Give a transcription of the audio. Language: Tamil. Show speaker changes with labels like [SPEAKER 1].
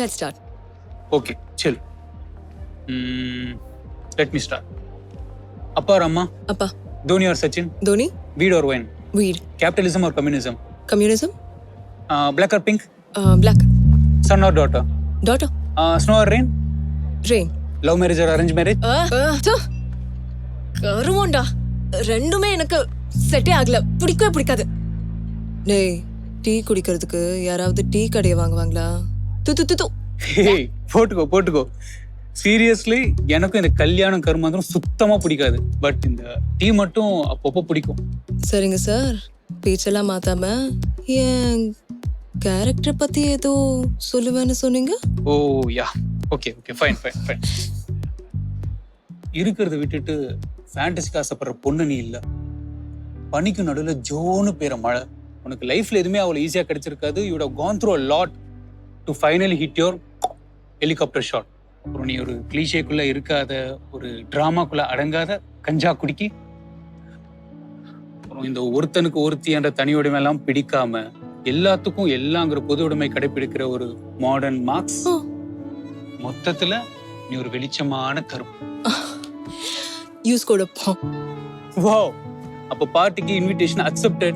[SPEAKER 1] Let's start.
[SPEAKER 2] Okay, chill. Let me start. Appa or Amma?
[SPEAKER 1] Appa.
[SPEAKER 2] Dhoni or Sachin?
[SPEAKER 1] Dhoni?
[SPEAKER 2] Weed or wine?
[SPEAKER 1] Weed.
[SPEAKER 2] Capitalism or communism?
[SPEAKER 1] Communism?
[SPEAKER 2] Black or pink?
[SPEAKER 1] Black.
[SPEAKER 2] Son or daughter?
[SPEAKER 1] Daughter?
[SPEAKER 2] Snow or rain?
[SPEAKER 1] Rain.
[SPEAKER 2] Love marriage or arranged marriage?
[SPEAKER 1] கருவோண்டா ரெண்டுமே எனக்கு செட்டே ஆகல, பிடிக்கவே பிடிக்காது. டேய், டீ குடிக்கிறதுக்கு யாராவது டீ கடையை வாங்குவாங்களா? து
[SPEAKER 2] Hey, போட்டுக்கோ. சீரியஸ்லி எனக்கும் இந்த கல்யாணம் கருமாந்திரம் சுத்தமா பிடிக்காது. பட் இந்த டீ மட்டும் அப்பப்போ பிடிக்கும்.
[SPEAKER 1] சரிங்க சார், பேச்செல்லாம் மாத்தாம என் கேரக்டர் பத்தி ஏதோ சொல்லுவேன்னு சொன்னீங்க.
[SPEAKER 2] ஓ யா, ஓகே ஃபைன். இருக்கிறத விட்டுட்டு ஃபேண்டசிக்கு ஆசைப்படுற பொண்ணு நீ இல்ல. பனிக்கு நடுவுல ஜோனு பேர மழை. உனக்கு லைஃப்ல எதுவுமே அவ்வளவு ஈஸியா கிடைச்சிருக்காது. You have gone through a lot to finally hit your helicopter shot. அப்புறம் நீ ஒரு கிளீஷேக்குள்ள இருக்காத, ஒரு டிராமாக்குள்ள அடங்காத கஞ்சா குடிக்கி, அப்புறம் இந்த ஒருத்தனுக்கு ஒருத்தி என்ற தனி உடைமை எல்லாம் பிடிக்காம எல்லாத்துக்கும் எல்லாங்கிற பொது உடைமை கடைபிடிக்கிற ஒரு மாடர்ன் மார்க்ஸ். மொத்தத்துல நீ ஒரு வெளிச்சமான கருப்பு.
[SPEAKER 1] யூஸ் கொடுப்போம்.
[SPEAKER 2] வாவ், அப்ப பார்ட்டிக்கு இன்விடேஷன் அக்செப்டட்.